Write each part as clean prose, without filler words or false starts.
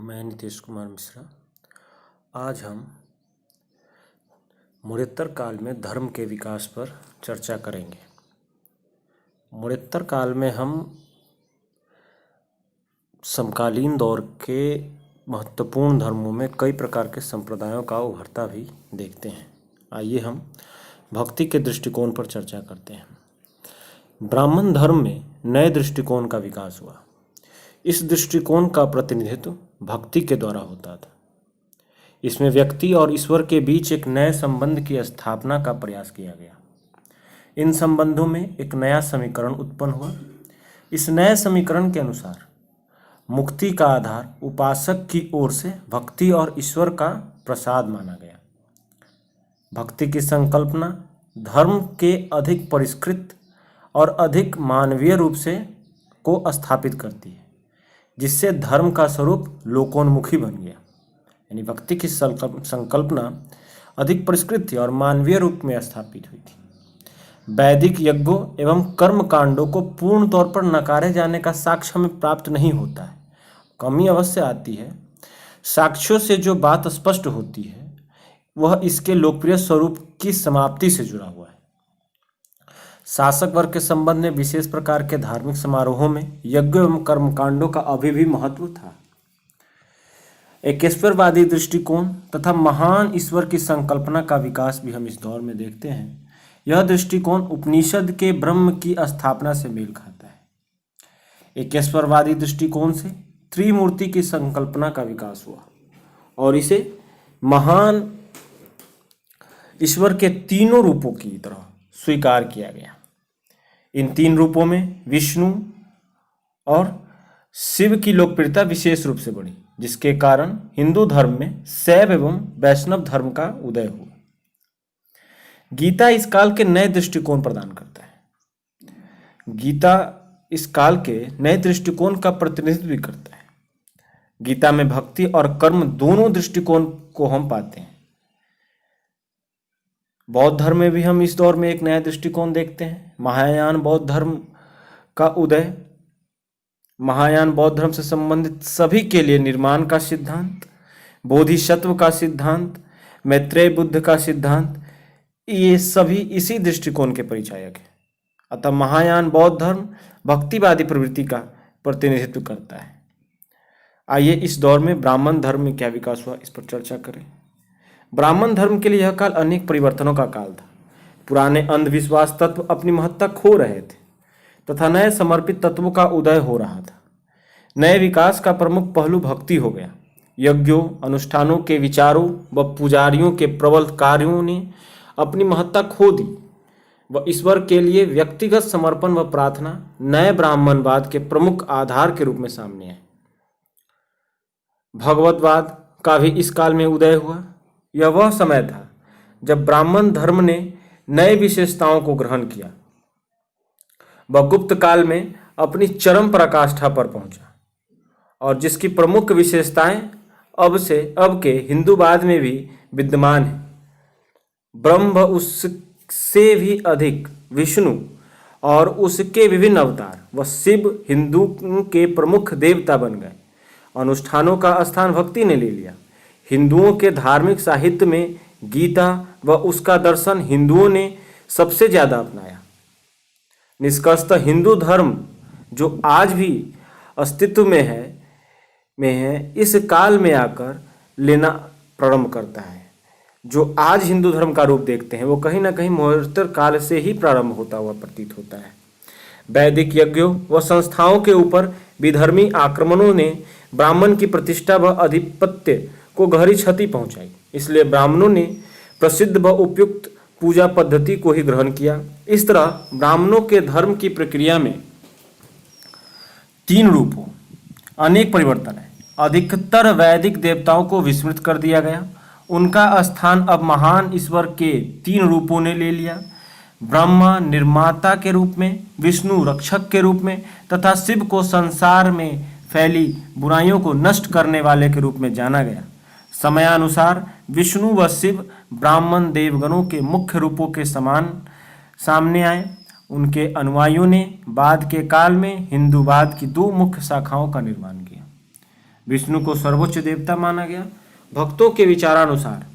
मैं नीतीश कुमार मिश्रा। आज हम मुड़त्तर काल में धर्म के विकास पर चर्चा करेंगे। मुड़त्तर काल में हम समकालीन दौर के महत्वपूर्ण धर्मों में कई प्रकार के संप्रदायों का उभरता भी देखते हैं। आइए हम भक्ति के दृष्टिकोण पर चर्चा करते हैं। ब्राह्मण धर्म में नए दृष्टिकोण का विकास हुआ। इस दृष्टिकोण का प्रतिनिधित्व भक्ति के द्वारा होता था। इसमें व्यक्ति और ईश्वर के बीच एक नए संबंध की स्थापना का प्रयास किया गया। इन संबंधों में एक नया समीकरण उत्पन्न हुआ। इस नए समीकरण के अनुसार मुक्ति का आधार उपासक की ओर से भक्ति और ईश्वर का प्रसाद माना गया। भक्ति की संकल्पना धर्म के अधिक परिष्कृत और अधिक मानवीय रूप से को स्थापित करती है, जिससे धर्म का स्वरूप लोकोन्मुखी बन गया। यानी भक्ति की संकल्पना अधिक परिष्कृत थी और मानवीय रूप में स्थापित हुई थी। वैदिक यज्ञों एवं कर्म कांडों को पूर्ण तौर पर नकारे जाने का साक्ष्य हमें प्राप्त नहीं होता है। कमी अवश्य आती है। साक्ष्यों से जो बात स्पष्ट होती है वह इसके लोकप्रिय स्वरूप की समाप्ति से जुड़ा हुआ है। शासक वर्ग के संबंध में विशेष प्रकार के धार्मिक समारोहों में यज्ञ एवं कर्मकांडों का अभी भी महत्व था। एक ईश्वरवादी दृष्टिकोण तथा महान ईश्वर की संकल्पना का विकास भी हम इस दौर में देखते हैं। यह दृष्टिकोण उपनिषद के ब्रह्म की स्थापना से मेल खाता है। एक ईश्वरवादी दृष्टिकोण से त्रिमूर्ति की संकल्पना का विकास हुआ और इसे महान ईश्वर के तीनों रूपों की तरह स्वीकार किया गया। इन तीन रूपों में विष्णु और शिव की लोकप्रियता विशेष रूप से बढ़ी, जिसके कारण हिंदू धर्म में शैव एवं वैष्णव धर्म का उदय हुआ। गीता इस काल के नए दृष्टिकोण प्रदान करता है। गीता इस काल के नए दृष्टिकोण का प्रतिनिधित्व भी करता है। गीता में भक्ति और कर्म दोनों दृष्टिकोण को हम पाते हैं। बौद्ध धर्म में भी हम इस दौर में एक नया दृष्टिकोण देखते हैं। महायान बौद्ध धर्म का उदय महायान बौद्ध धर्म से संबंधित सभी के लिए निर्माण का सिद्धांत, बोधिसत्व का सिद्धांत, मैत्रेय बुद्ध का सिद्धांत, ये सभी इसी दृष्टिकोण के परिचायक हैं। अतः महायान बौद्ध धर्म भक्तिवादी प्रवृत्ति का प्रतिनिधित्व करता है। आइए इस दौर में ब्राह्मण धर्म में क्या विकास हुआ इस पर चर्चा करें। ब्राह्मण धर्म के लिए यह काल अनेक परिवर्तनों का काल था। पुराने अंधविश्वास तत्व अपनी महत्ता खो रहे थे तथा नए समर्पित तत्वों का उदय हो रहा था। नए विकास का प्रमुख पहलू भक्ति हो गया। यज्ञों, अनुष्ठानों के विचारों व पुजारियों के प्रबल कार्यों ने अपनी महत्ता खो दी व ईश्वर के लिए व्यक्तिगत समर्पण व प्रार्थना नए ब्राह्मणवाद के प्रमुख आधार के रूप में सामने आए। भगवतवाद का भी इस काल में उदय हुआ। यह वह समय था जब ब्राह्मण धर्म ने नए विशेषताओं को ग्रहण किया। वह गुप्त काल में अपनी चरम पराकाष्ठा पर पहुंचा और जिसकी प्रमुख विशेषताएं अब के हिंदूवाद में भी विद्यमान है। ब्रह्म व उससे भी अधिक विष्णु और उसके विभिन्न अवतार व शिव हिंदू के प्रमुख देवता बन गए। अनुष्ठानों का स्थान भक्ति ने ले लिया। हिंदुओं के धार्मिक साहित्य में गीता व उसका दर्शन हिंदुओं ने सबसे ज्यादा अपनाया। निष्कर्षतः हिंदू धर्म जो आज भी अस्तित्व में है इस काल में आकर लेना प्रारंभ करता है। जो आज हिंदू धर्म का रूप देखते हैं वो कहीं ना कहीं मुड़त्तर काल से ही प्रारंभ होता हुआ प्रतीत होता है। वैदिक यज्ञों व संस्थाओं के ऊपर विधर्मी आक्रमणों ने ब्राह्मण की प्रतिष्ठा व आधिपत्य को गहरी क्षति पहुंचाई। इसलिए ब्राह्मणों ने प्रसिद्ध व उपयुक्त पूजा पद्धति को ही ग्रहण किया। इस तरह ब्राह्मणों के धर्म की प्रक्रिया में तीन रूपों अनेक परिवर्तन है। अधिकतर वैदिक देवताओं को विस्मृत कर दिया गया। उनका स्थान अब महान ईश्वर के तीन रूपों ने ले लिया। ब्रह्मा निर्माता के रूप में, विष्णु रक्षक के रूप में तथा शिव को संसार में फैली बुराइयों को नष्ट करने वाले के रूप में जाना गया। समयानुसार विष्णु व शिव ब्राह्मण देवगणों के मुख्य रूपों के समान सामने आए। उनके अनुयायियों ने बाद के काल में हिंदूवाद की दो मुख्य शाखाओं का निर्माण किया। विष्णु को सर्वोच्च देवता माना गया। भक्तों के विचारानुसार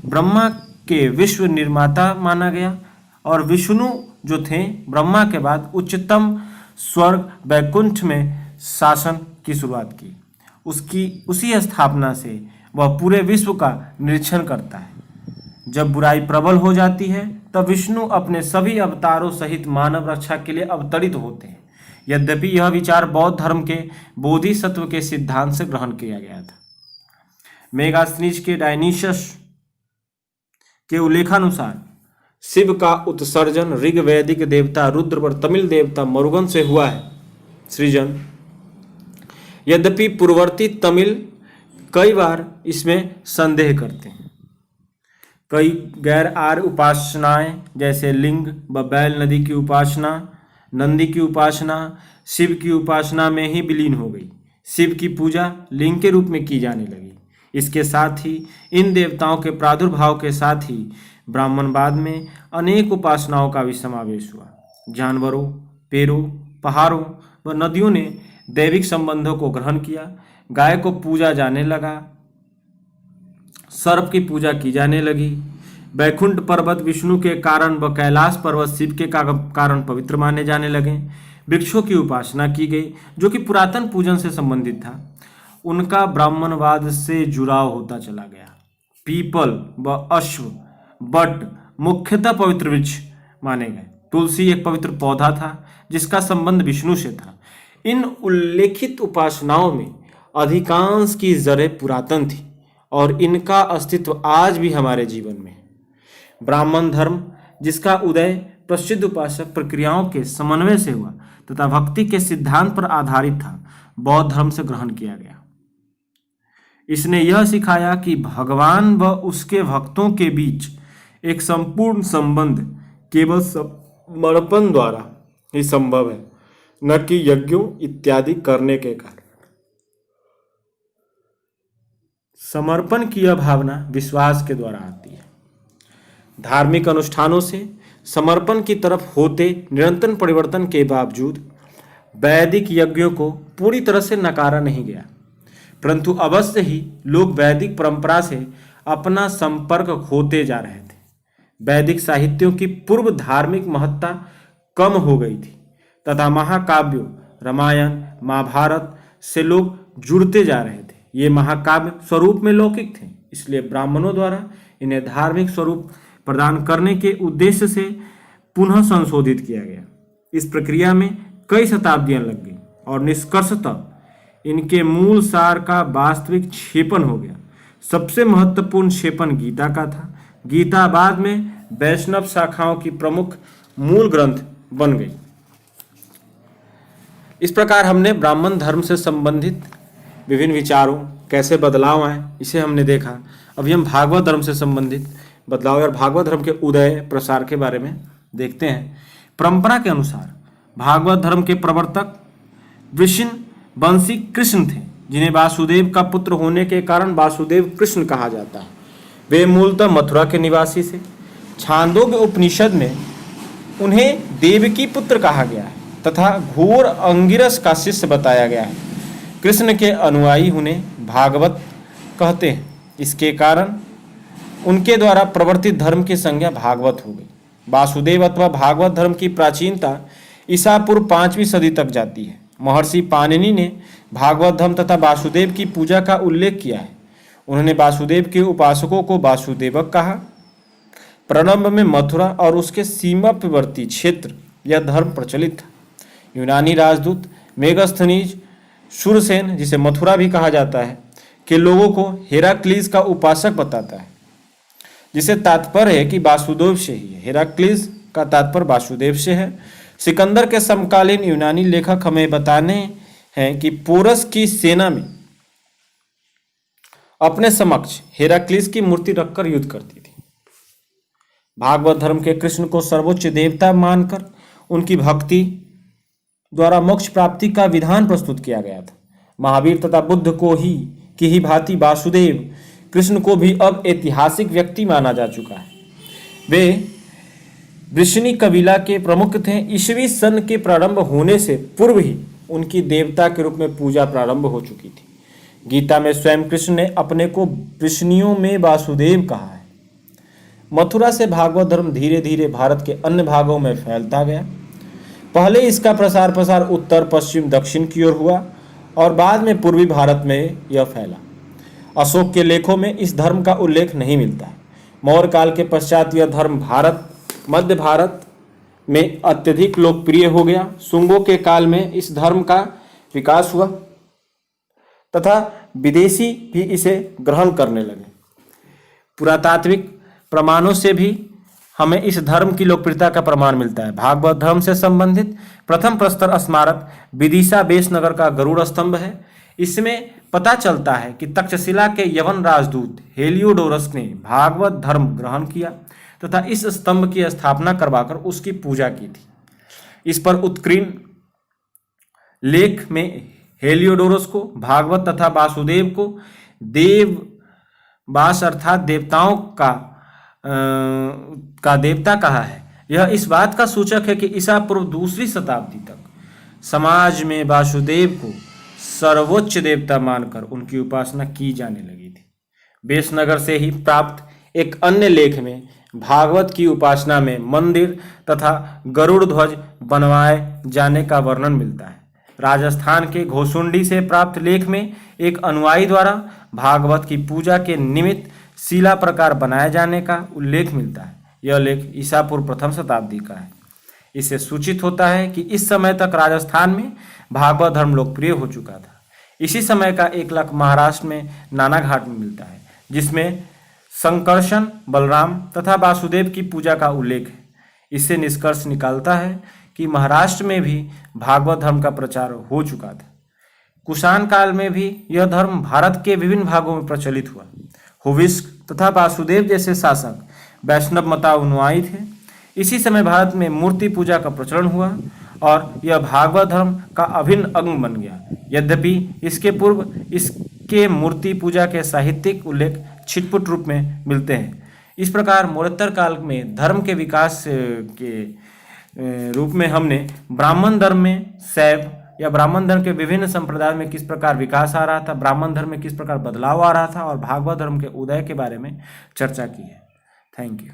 ब्रह्मा के विश्व निर्माता माना गया और विष्णु जो थे ब्रह्मा के बाद उच्चतम स्वर्ग वैकुंठ में शासन की शुरुआत की। उसी स्थापना से वह पूरे विश्व का निरीक्षण करता है। जब बुराई प्रबल हो जाती है तब विष्णु अपने सभी अवतारों सहित मानव रक्षा के लिए अवतरित होते हैं। यद्यपि यह विचार बौद्ध धर्म के बोधिसत्व के सिद्धांत से ग्रहण किया गया था। मेगास्थनीज के डायनीशियस के उल्लेखानुसार शिव का उत्सर्जन ऋग्वैदिक देवता रुद्र और तमिल देवता मरुगन से हुआ है सृजन। यद्यपि पूर्ववर्ती तमिल कई बार इसमें संदेह करते हैं। कई गैर आर्य उपासनाएं जैसे लिंग व बैल नदी की उपासना, नंदी की उपासना शिव की उपासना में ही विलीन हो गई। शिव की पूजा लिंग के रूप में की जाने लगी। इसके साथ ही इन देवताओं के प्रादुर्भाव के साथ ही ब्राह्मणवाद में अनेक उपासनाओं का भी समावेश हुआ। जानवरों, पेड़ों, पहाड़ों व नदियों ने दैविक संबंधों को ग्रहण किया। गाय को पूजा जाने लगा, सर्प की पूजा की जाने लगी। वैकुंठ पर्वत विष्णु के कारण व कैलाश पर्वत शिव के कारण पवित्र माने जाने लगे। वृक्षों की उपासना की गई जो कि पुरातन पूजन से संबंधित था। उनका ब्राह्मणवाद से जुड़ाव होता चला गया। पीपल व अश्व बट मुख्यतः पवित्र वृक्ष माने गए। तुलसी एक पवित्र पौधा था जिसका संबंध विष्णु से था। इन उल्लेखित उपासनाओं में अधिकांश की जड़ें पुरातन थी और इनका अस्तित्व आज भी हमारे जीवन में है। ब्राह्मण धर्म जिसका उदय प्रसिद्ध उपासक प्रक्रियाओं के समन्वय से हुआ तथा भक्ति के सिद्धांत पर आधारित था, बौद्ध धर्म से ग्रहण किया गया। इसने यह सिखाया कि भगवान व उसके भक्तों के बीच एक संपूर्ण संबंध केवल समर्पण द्वारा ही संभव है, न कि यज्ञों इत्यादि करने के कारण। समर्पण की यह भावना विश्वास के द्वारा आती है। धार्मिक अनुष्ठानों से समर्पण की तरफ होते निरंतर परिवर्तन के बावजूद वैदिक यज्ञों को पूरी तरह से नकारा नहीं गया, परंतु अवश्य ही लोग वैदिक परंपरा से अपना संपर्क खोते जा रहे थे। वैदिक साहित्यों की पूर्व धार्मिक महत्ता कम हो गई थी तथा महाकाव्यों रामायण महाभारत से लोग जुड़ते जा रहे थे। ये महाकाव्य स्वरूप में लौकिक थे, इसलिए ब्राह्मणों द्वारा इन्हें धार्मिक स्वरूप प्रदान करने के उद्देश्य से पुनः संशोधित किया गया। इस प्रक्रिया में कई शताब्दियां लग गई और निष्कर्षतः इनके मूल सार का वास्तविक क्षेपण हो गया। सबसे महत्वपूर्ण क्षेपण गीता का था। गीता बाद में वैष्णव शाखाओं की प्रमुख मूल ग्रंथ बन गई। इस प्रकार हमने ब्राह्मण धर्म से संबंधित विभिन्न विचारों कैसे बदलाव आए इसे हमने देखा। अभी हम भागवत धर्म से संबंधित बदलाव और भागवत धर्म के उदय प्रसार के बारे में देखते हैं। परंपरा के अनुसार भागवत धर्म के प्रवर्तक वृषण वंशी कृष्ण थे, जिन्हें वासुदेव का पुत्र होने के कारण वासुदेव कृष्ण कहा जाता है। वे मूलतः मथुरा के निवासी थे। छांदोग्य उपनिषद में उन्हें देवकी पुत्र कहा गया है तथा घोर अंगिरस का शिष्य बताया गया है। कृष्ण के अनुयायी उन्हें भागवत कहते हैं। इसके कारण उनके द्वारा प्रवर्तित धर्म की संज्ञा भागवत हो गई। वासुदेव अथवा भागवत धर्म की प्राचीनता ईसा पूर्व 5वीं सदी तक जाती है। महर्षि पाणिनि ने भागवत धर्म तथा वासुदेव की पूजा का उल्लेख किया है। उन्होंने वासुदेव के उपासकों को वासुदेवक कहा। प्रारंभ में मथुरा और उसके सीमावर्ती क्षेत्र यह धर्म प्रचलित था। यूनानी राजदूत मेगास्थनीज शूरसेन, जिसे मथुरा भी कहा जाता है, के लोगों को हेराक्लीज का उपासक बताता है, जिसे तात्पर्य है कि वासुदेव से ही है। हेराक्लीज का तात्पर्य वासुदेव से है। सिकंदर के समकालीन यूनानी लेखक हमें बताने हैं कि पोरस की सेना में अपने समक्ष हेराक्लीज की मूर्ति रखकर युद्ध करती थी। भागवत धर्म के कृष्ण को सर्वोच्च देवता मानकर उनकी भक्ति द्वारा मोक्ष प्राप्ति का विधान प्रस्तुत किया गया था। महावीर तथा बुद्ध को ही की ही भांति वासुदेव कृष्ण को भी अब ऐतिहासिक व्यक्ति माना जा चुका है। वे वृषणी कबीला के प्रमुख थे। ईसवी सन के प्रारंभ होने से पूर्व ही उनकी देवता के रूप में पूजा प्रारंभ हो चुकी थी। गीता में स्वयं कृष्ण ने अपने को वृष्णियों में वासुदेव कहा है। मथुरा से भागवत धर्म धीरे धीरे भारत के अन्य भागों में फैलता गया। पहले इसका प्रसार उत्तर पश्चिम दक्षिण की ओर हुआ और बाद में पूर्वी भारत में यह फैला। अशोक के लेखों में इस धर्म का उल्लेख नहीं मिलता है। मौर्य काल के पश्चात यह धर्म मध्य भारत में अत्यधिक लोकप्रिय हो गया। शुंगों के काल में इस धर्म का विकास हुआ तथा विदेशी भी इसे ग्रहण करने लगे। पुरातात्विक प्रमाणों से भी हमें इस धर्म की लोकप्रियता का प्रमाण मिलता है। भागवत धर्म से संबंधित प्रथम प्रस्तर स्मारक विदिशा बेसनगर का गरुड़ स्तंभ है। इसमें पता चलता है कि तक्षशिला के यवन राजदूत हेलियोडोरस ने भागवत धर्म ग्रहण किया तथा इस स्तंभ की स्थापना करवाकर उसकी पूजा की थी। इस पर उत्कीर्ण लेख में हेलियोडोरस को भागवत तथा वासुदेव को देववास अर्थात देवताओं का देवता कहा है। यह इस बात का सूचक है कि ईसा पूर्व दूसरी शताब्दी तक समाज में वासुदेव को सर्वोच्च देवता मानकर उनकी उपासना की जाने लगी थी। बेसनगर से ही प्राप्त एक अन्य लेख में भागवत की उपासना में मंदिर तथा गरुड़ ध्वज बनवाए जाने का वर्णन मिलता है। राजस्थान के घोसुंडी से प्राप्त लेख में एक अनुयायी द्वारा भागवत की पूजा के निमित्त शिला प्रकार बनाए जाने का उल्लेख मिलता है। यह लेख ईसा पूर्व प्रथम शताब्दी का है। इससे सूचित होता है कि इस समय तक राजस्थान में भागवत धर्म लोकप्रिय हो चुका था। इसी समय का एक लेख महाराष्ट्र में नानाघाट में मिलता है, जिसमें संकर्षण, बलराम तथा वासुदेव की पूजा का उल्लेख है। इससे निष्कर्ष निकालता है कि महाराष्ट्र में भी भागवत धर्म का प्रचार हो चुका था। कुषाण काल में भी यह धर्म भारत के विभिन्न भागों में प्रचलित हुआ। हुविस्क तथा वासुदेव जैसे शासक वैष्णव मतानुयायी थे। इसी समय भारत में मूर्ति पूजा का प्रचलन हुआ और यह भागवत धर्म का अभिन्न अंग बन गया। यद्यपि इसके पूर्व इसके मूर्ति पूजा के साहित्यिक उल्लेख छिटपुट रूप में मिलते हैं। इस प्रकार मौर्योत्तर काल में धर्म के विकास के रूप में हमने ब्राह्मण धर्म में शैव या ब्राह्मण धर्म के विभिन्न संप्रदायों में किस प्रकार विकास आ रहा था, ब्राह्मण धर्म में किस प्रकार बदलाव आ रहा था और भागवत धर्म के उदय के बारे में चर्चा की है। Thank you.